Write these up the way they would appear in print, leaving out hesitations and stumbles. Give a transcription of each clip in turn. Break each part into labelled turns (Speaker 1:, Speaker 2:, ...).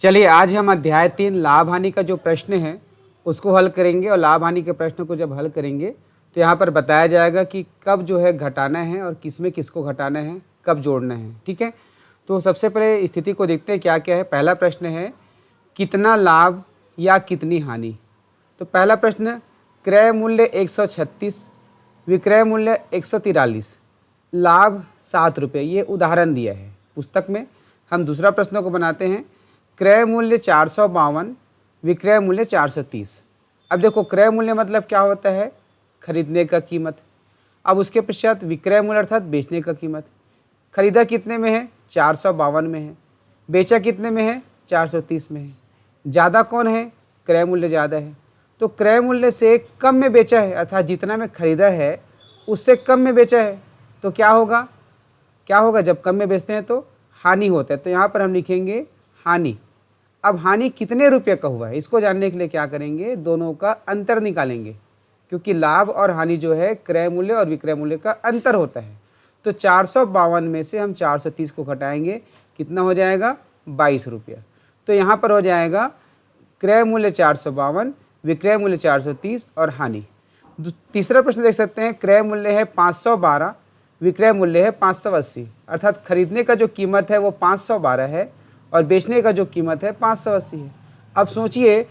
Speaker 1: चलिए आज हम अध्याय 3 लाभ हानि का जो प्रश्न है उसको हल करेंगे। और लाभ हानि के प्रश्न को जब हल करेंगे तो यहाँ पर बताया जाएगा कि कब जो है घटाना है और किस में किसको घटाना है, कब जोड़ना है। ठीक है, तो सबसे पहले स्थिति को देखते हैं क्या क्या है। पहला प्रश्न है कितना लाभ या कितनी हानि। तो पहला प्रश्न, क्रय मूल्य 136, विक्रय मूल्य 143, लाभ 7 रुपये, ये उदाहरण दिया है पुस्तक में। हम दूसरा प्रश्न को बनाते हैं, क्रय मूल्य 452, विक्रय मूल्य 430। अब देखो क्रय मूल्य मतलब क्या होता है, खरीदने का कीमत। अब उसके पश्चात विक्रय मूल्य अर्थात बेचने का कीमत। खरीदा कितने में है, 452 में है। बेचा कितने में है, 430 में है। ज़्यादा कौन है, क्रय मूल्य ज़्यादा है। तो क्रय मूल्य से कम में बेचा है, अर्थात जितना में खरीदा है उससे कम में बेचा है, तो क्या होगा, क्या होगा जब कम में बेचते हैं तो हानि होता है। तो यहाँ पर हम लिखेंगे हानि। अब हानि कितने रुपये का हुआ है, इसको जानने के लिए क्या करेंगे, दोनों का अंतर निकालेंगे, क्योंकि लाभ और हानि जो है क्रय मूल्य और विक्रय मूल्य का अंतर होता है। तो 452 में से हम 430 को घटाएंगे, कितना हो जाएगा, 22 रुपया। तो यहाँ पर हो जाएगा क्रय मूल्य 452, विक्रय मूल्य 430 और हानि। तीसरा प्रश्न देख सकते हैं, क्रय मूल्य है 512, विक्रय मूल्य है 580, अर्थात खरीदने का जो कीमत है वो 512 है और बेचने का जो कीमत है 580 है। अब सोचिए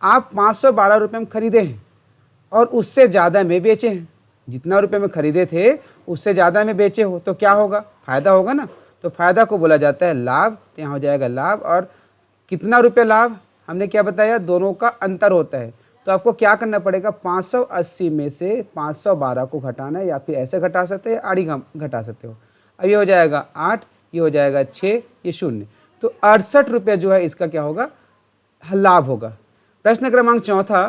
Speaker 1: आप 512 रुपये में खरीदे हैं और उससे ज़्यादा में बेचे हैं, जितना रुपये में खरीदे थे उससे ज़्यादा में बेचे हो, तो क्या होगा, फ़ायदा होगा ना। तो फ़ायदा को बोला जाता है लाभ। तो यहाँ हो जाएगा लाभ। और कितना रुपये लाभ, हमने क्या बताया, दोनों का अंतर होता है। तो आपको क्या करना पड़ेगा, 580 में से 512 को घटाना है, या फिर ऐसे घटा सकते हैं, आड़ी घटा सकते हो। अब ये हो जाएगा 8, ये हो जाएगा 6, ये 0। तो 68 रुपये जो है इसका क्या होगा, लाभ होगा। प्रश्न क्रमांक चौथा,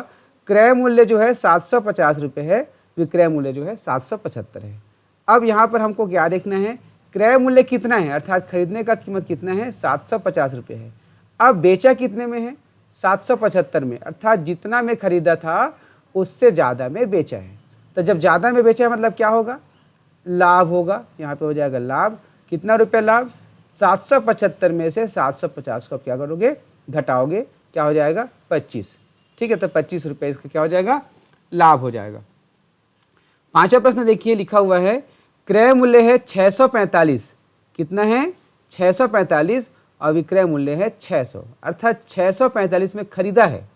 Speaker 1: क्रय मूल्य जो है 750 रुपये है, विक्रय मूल्य जो है 775 है। अब यहाँ पर हमको क्या देखना है, क्रय मूल्य कितना है, अर्थात खरीदने का कीमत कितना है, 750 रुपये है। अब बेचा कितने में है, 775 में, अर्थात जितना में खरीदा था उससे ज़्यादा में बेचा है। तो जब ज़्यादा में बेचा है मतलब क्या होगा, लाभ होगा। यहाँ पे हो जाएगा लाभ। कितना रुपये लाभ, 775 में से 750 को आप क्या करोगे, घटाओगे, क्या हो जाएगा, 25। ठीक है, तो 25 रुपये इसका क्या हो जाएगा, लाभ हो जाएगा। पांचवा प्रश्न देखिए, लिखा हुआ है क्रय मूल्य है 645, कितना है, 645, और विक्रय मूल्य है 600, अर्थात 645 में खरीदा है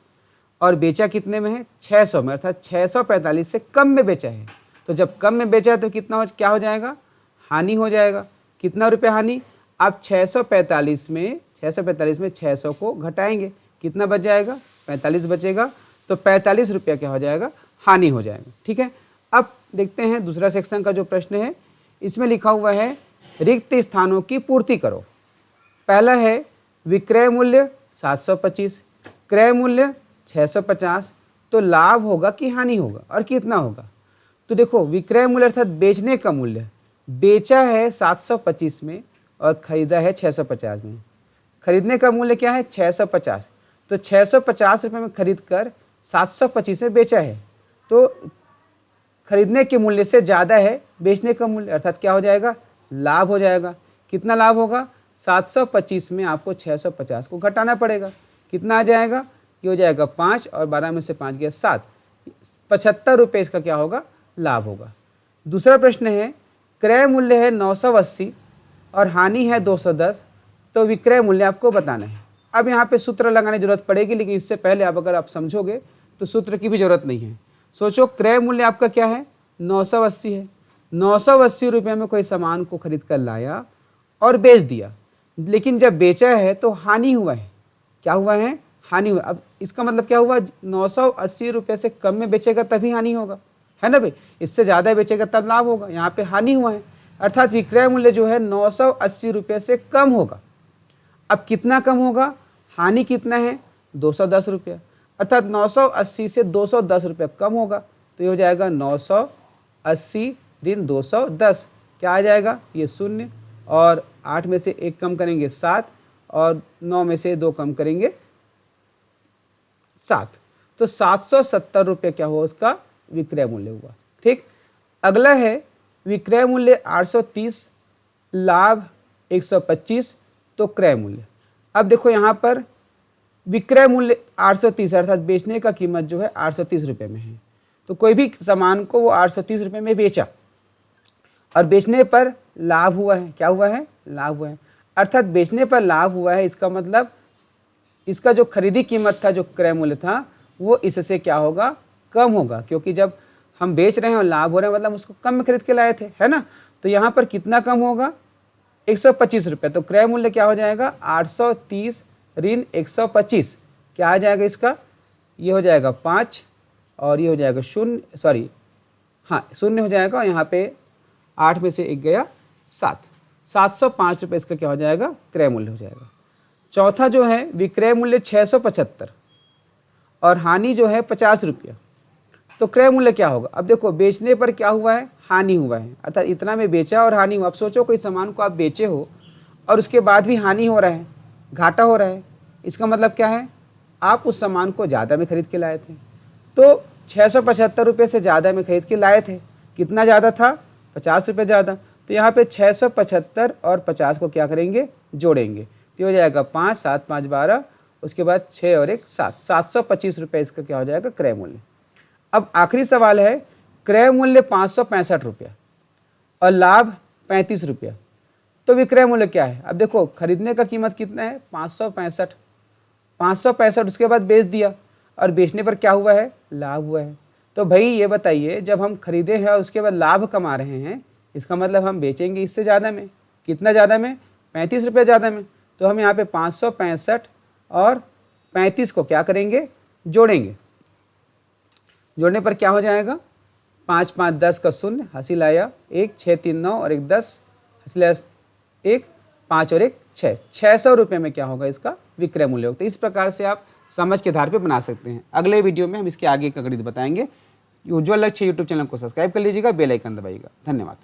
Speaker 1: और बेचा कितने में है, 600 में, अर्थात 645 से कम में बेचा है। तो जब कम में बेचा है तो कितना क्या हो जाएगा, हानि हो जाएगा। कितना रुपये हानि, आप 645 में 600 को घटाएंगे, कितना बच जाएगा, 45 बचेगा। तो 45 रुपया क्या हो जाएगा, हानि हो जाएगा। ठीक है, अब देखते हैं दूसरा सेक्शन का जो प्रश्न है। इसमें लिखा हुआ है रिक्त स्थानों की पूर्ति करो। पहला है विक्रय मूल्य 725, क्रय मूल्य 650, तो लाभ होगा कि हानि होगा और कितना होगा। तो देखो विक्रय मूल्य अर्थात बेचने का मूल्य, बेचा है 725 में और खरीदा है 650 में। खरीदने का मूल्य क्या है, 650, तो 650 रुपये में खरीद कर 725 में बेचा है, तो खरीदने के मूल्य से ज़्यादा है बेचने का मूल्य, अर्थात क्या हो जाएगा, लाभ हो जाएगा। कितना लाभ होगा, 725 में आपको 650 को घटाना पड़ेगा, कितना आ जाएगा, ये हो जाएगा 5 और 12 में से 5 गया 7, 75 रुपये इसका क्या होगा, लाभ होगा। दूसरा प्रश्न है क्रय मूल्य है 980 और हानि है 210, तो विक्रय मूल्य आपको बताना है। अब यहाँ पे सूत्र लगाने की जरूरत पड़ेगी, लेकिन इससे पहले आप अगर आप समझोगे तो सूत्र की भी जरूरत नहीं है। सोचो क्रय मूल्य आपका क्या है, 980 है। 980 रुपये में कोई सामान को खरीद कर लाया और बेच दिया, लेकिन जब बेचा है तो हानि हुआ है। क्या हुआ है, हानि हुआ। अब इसका मतलब क्या हुआ, 980 रुपये से कम में बेचेगा तभी हानि होगा, है ना भाई। इससे ज़्यादा बेचेगा तब लाभ होगा। यहाँ पे हानि हुआ है, अर्थात विक्रय मूल्य जो है 980 रुपये से कम होगा। अब कितना कम होगा, हानि कितना है, 210 रुपया, अर्थात 980 से 210 रुपये कम होगा। तो ये हो जाएगा 980 ऋण 210, क्या आ जाएगा, ये 0, और 8 में से 1 कम करेंगे 7, और 9 में से 2 कम करेंगे 7, तो 770 रुपये क्या हुआ, उसका विक्रय मूल्य हुआ। ठीक, अगला है विक्रय मूल्य 830, लाभ 125, तो क्रय मूल्य। अब देखो यहाँ पर विक्रय मूल्य 830 अर्थात बेचने का कीमत जो है 830 रुपये में है। तो कोई भी सामान को वो 830 रुपये में बेचा और बेचने पर लाभ हुआ है। क्या हुआ है? लाभ हुआ है। अर्थात बेचने पर लाभ हुआ है, इसका मतलब इसका जो खरीदी कीमत था, जो क्रय मूल्य था, वो इससे क्या होगा? कम होगा, क्योंकि जब हम बेच रहे हैं और लाभ हो रहा है मतलब उसको कम में खरीद के लाए थे, है ना। तो यहाँ पर कितना कम होगा? 125 रुपये। तो क्रय मूल्य क्या हो जाएगा? 830 ऋण 125 क्या आ जाएगा इसका? ये हो जाएगा 5 और ये हो जाएगा 0, सॉरी हाँ 0 हो जाएगा और यहाँ पे 8 में से 1 गया 7, 705 रुपये इसका क्या हो जाएगा? क्रय मूल्य हो जाएगा। चौथा जो है विक्रय मूल्य 675 और हानि जो है 50 रुपया। तो क्रय मूल्य क्या होगा? अब देखो बेचने पर क्या हुआ है? हानि हुआ है, अर्थात इतना में बेचा और हानि हुआ। अब सोचो कोई सामान को आप बेचे हो और उसके बाद भी हानि हो रहा है, घाटा हो रहा है, इसका मतलब क्या है? आप उस सामान को ज़्यादा में खरीद के लाए थे। तो 675 रुपये से ज़्यादा में खरीद के लाए थे। कितना ज़्यादा था? 50 रुपये ज़्यादा। तो यहाँ पे 675 और 50 को क्या करेंगे? जोड़ेंगे। तो हो जाएगा 5, 7, 5, 12, उसके बाद 6 और 1, 7, 725 रुपये इसका क्या हो जाएगा? क्रय मूल्य। अब आखिरी सवाल है, क्रय मूल्य 565 रुपया और लाभ 35 रुपया। तो विक्रय मूल्य क्या है? अब देखो खरीदने का कीमत कितना है? 565, 565 उसके बाद बेच दिया और बेचने पर क्या हुआ है? लाभ हुआ है। तो भाई ये बताइए, जब हम खरीदे हैं और उसके बाद लाभ कमा रहे हैं, इसका मतलब हम बेचेंगे इससे ज़्यादा में। कितना ज़्यादा में? 35 रुपये ज़्यादा में। तो हम यहाँ पे 565 और 35 को क्या करेंगे? जोड़ेंगे। जोड़ने पर क्या हो जाएगा? 5, 5, 10 का 0, हासिल आया 1, 6, 3, 9 और 1, 10, हासिल आया 1, 5 और 1, 6, 600 रुपये में क्या होगा? इसका विक्रय मूल्य होगा। तो इस प्रकार से आप समझ के आधार पे बना सकते हैं। अगले वीडियो में हम इसके आगे का गणित बताएंगे। उज्ज्वल लक्ष्य यूट्यूब चैनल को सब्सक्राइब कर लीजिएगा, बेल आइकन दबाइएगा। धन्यवाद।